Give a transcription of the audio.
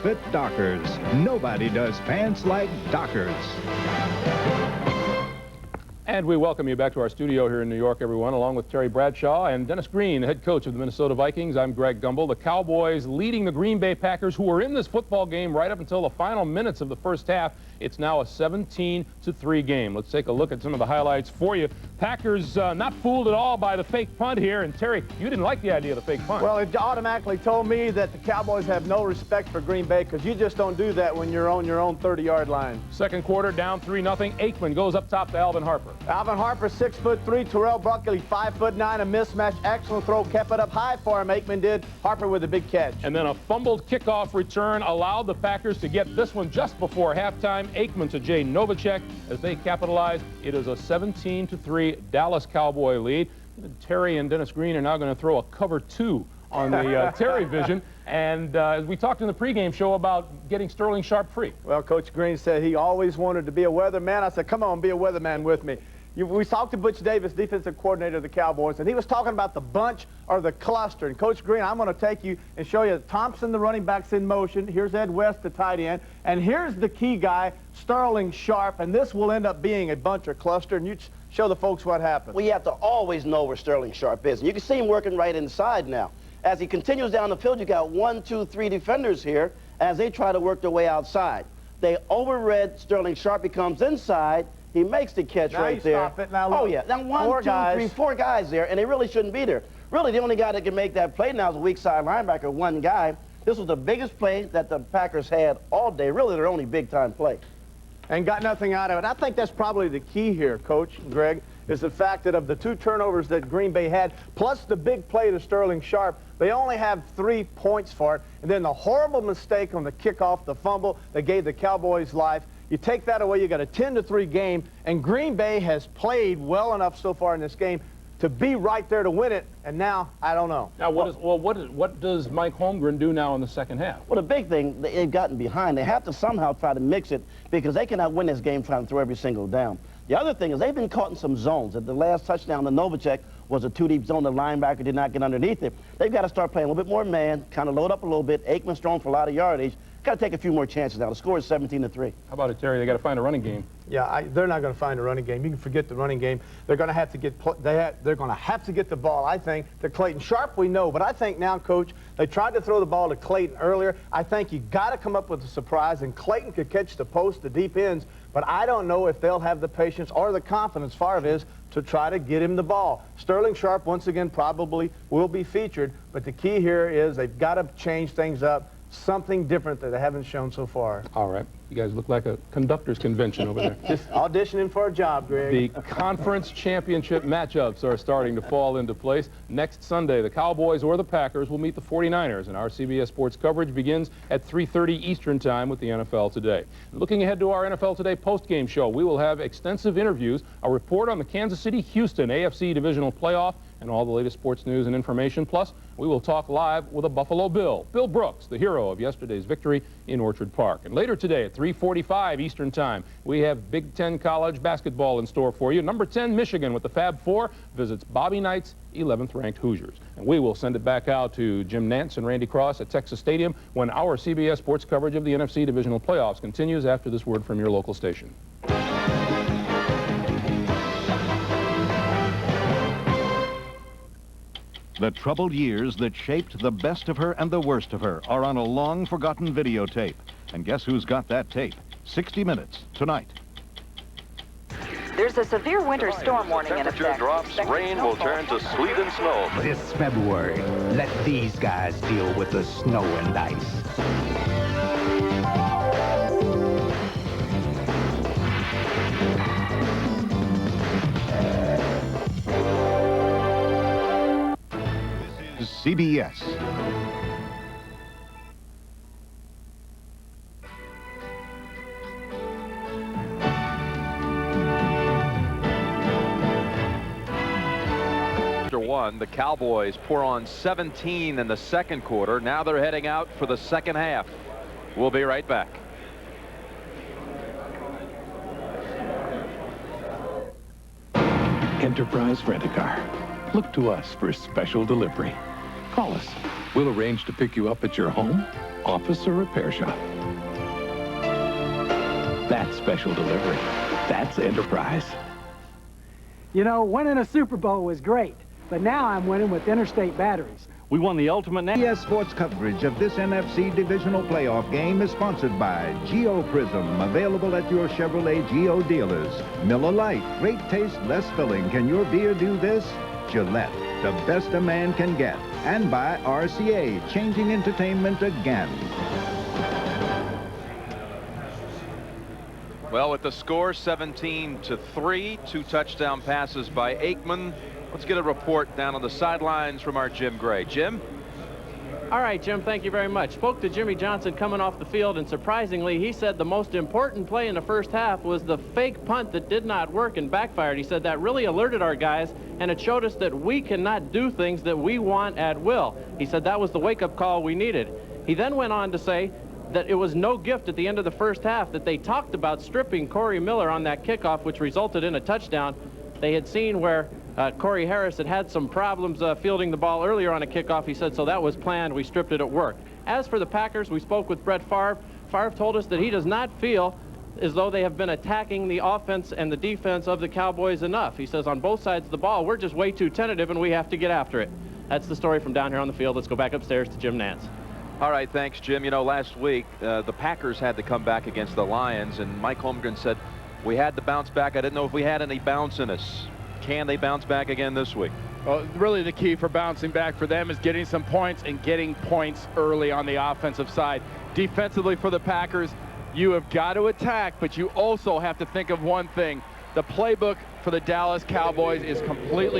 fit Dockers. Nobody does pants like Dockers. And we welcome you back to our studio here in New York, everyone, along with Terry Bradshaw and Dennis Green, the head coach of the Minnesota Vikings. I'm Greg Gumbel. The Cowboys leading the Green Bay Packers, who were in this football game right up until the final minutes of the first half. It's now a 17-3 game. Let's take a look at some of the highlights for you. Packers not fooled at all by the fake punt here. And Terry, you didn't like the idea of the fake punt. Well, it automatically told me that the Cowboys have no respect for Green Bay, because you just don't do that when you're on your own 30-yard line. Second quarter, down 3-0. Aikman goes up top to Alvin Harper. Alvin Harper, 6'3", Terrell Buckley, 5'9", a mismatch. Excellent throw, kept it up high for him. Aikman did. Harper with a big catch. And then a fumbled kickoff return allowed the Packers to get this one just before halftime. Aikman to Jay Novacek as they capitalize. It is a 17-3 Dallas Cowboy lead. Terry and Dennis Green are now going to throw a cover 2 on the Terry vision. And as we talked in the pregame show about getting Sterling Sharp free. Well, Coach Green said he always wanted to be a weatherman. I said, come on, be a weatherman with me. We talked to Butch Davis, defensive coordinator of the Cowboys, and he was talking about the bunch or the cluster. And Coach Green, I'm going to take you and show you Thompson, the running back's in motion. Here's Ed West, the tight end. And here's the key guy, Sterling Sharp. And this will end up being a bunch or cluster. And you show the folks what happened. Well, you have to always know where Sterling Sharp is. And you can see him working right inside now. As he continues down the field, you got 1, 2, 3 defenders here as they try to work their way outside. They overread Sterling Sharp. He comes inside. He makes the catch now right there. Stop it. Now look, oh, yeah. Now, 1, 2, 3, 4 guys there, and they really shouldn't be there. Really, the only guy that can make that play now is a weak side linebacker, one guy. This was the biggest play that the Packers had all day. Really, their only big-time play. And got nothing out of it. I think that's probably the key here, Coach Greg, is the fact that of the 2 turnovers that Green Bay had, plus the big play to Sterling Sharp, they only have 3 points for it. And then the horrible mistake on the kickoff, the fumble that gave the Cowboys life. You take that away, you got a 10-3 game, and Green Bay has played well enough so far in this game to be right there to win it, and now, I don't know. Now, what does Mike Holmgren do now in the second half? Well, the big thing, they've gotten behind. They have to somehow try to mix it, because they cannot win this game trying to throw every single down. The other thing is they've been caught in some zones. At the last touchdown, the Novacek was a 2-deep zone. The linebacker did not get underneath it. They've got to start playing a little bit more man, kind of load up a little bit. Aikman's thrown for a lot of yardage. Got to take a few more chances now. The score is 17-3. How about it, Terry? They got to find a running game. Yeah, they're not going to find a running game. You can forget the running game. They're going to have to get they're going to have to get the ball, I think, to Clayton. Sharp, we know, but I think now, Coach, they tried to throw the ball to Clayton earlier. I think you got to come up with a surprise, and Clayton could catch the post, the deep ends, but I don't know if they'll have the patience or the confidence, far it is, to try to get him the ball. Sterling Sharp, once again, probably will be featured, but the key here is they've got to change things up. Something different that they haven't shown so far. All right. You guys look like a conductor's convention over there. Just auditioning for a job, Greg. The conference championship matchups are starting to fall into place. Next Sunday, the Cowboys or the Packers will meet the 49ers, and our CBS Sports coverage begins at 3:30 Eastern Time with the NFL Today. Looking ahead to our NFL Today post-game show, we will have extensive interviews, a report on the Kansas City-Houston AFC Divisional Playoff, and all the latest sports news and information. Plus, we will talk live with a Buffalo Bill, Bill Brooks, the hero of yesterday's victory in Orchard Park. And later today at 3:45 Eastern Time, we have Big Ten college basketball in store for you. Number 10, Michigan, with the Fab Four, visits Bobby Knight's 11th-ranked Hoosiers. And we will send it back out to Jim Nantz and Randy Cross at Texas Stadium when our CBS Sports coverage of the NFC Divisional Playoffs continues after this word from your local station. The troubled years that shaped the best of her and the worst of her are on a long-forgotten videotape. And guess who's got that tape? 60 Minutes, tonight. There's a severe winter storm warning in effect. Temperature drops, rain will turn to sleet and snow. This February, let these guys deal with the snow and ice. CBS. After one, the Cowboys pour on 17 in the second quarter. Now they're heading out for the second half. We'll be right back. Enterprise Rent-A-Car. Look to us for special delivery. Call us. We'll arrange to pick you up at your home, office, or repair shop. That's special delivery. That's enterprise. You know, winning a Super Bowl was great, but now I'm winning with Interstate Batteries. We won the ultimate now. CBS Sports coverage of this NFC Divisional playoff game is sponsored by Geo Prism, available at your Chevrolet Geo dealers. Miller Lite, great taste, less filling. Can your beer do this? Gillette, the best a man can get. And by RCA, changing entertainment again. Well, with the score 17-3, 2 touchdown passes by Aikman. Let's get a report down on the sidelines from our Jim Gray. Jim? All right, Jim, thank you very much. Spoke to Jimmy Johnson coming off the field, and surprisingly, he said the most important play in the first half was the fake punt that did not work and backfired. He said that really alerted our guys, and it showed us that we cannot do things that we want at will. He said that was the wake-up call we needed. He then went on to say that it was no gift at the end of the first half that they talked about stripping Corey Miller on that kickoff, which resulted in a touchdown. They had seen where Corey Harris had some problems fielding the ball earlier on a kickoff. He said, so that was planned. We stripped it. It worked. As for the Packers, we spoke with Brett Favre. Favre told us that he does not feel as though they have been attacking the offense and the defense of the Cowboys enough. He says on both sides of the ball, we're just way too tentative and we have to get after it. That's the story from down here on the field. Let's go back upstairs to Jim Nantz. All right, thanks, Jim. You know, last week, the Packers had to come back against the Lions, and Mike Holmgren said, we had to bounce back. I didn't know if we had any bounce in us. Can they bounce back again this week? Well, really the key for bouncing back for them is getting some points and getting points early on the offensive side. Defensively for the Packers, you have got to attack, but you also have to think of one thing. The playbook for the Dallas Cowboys is completely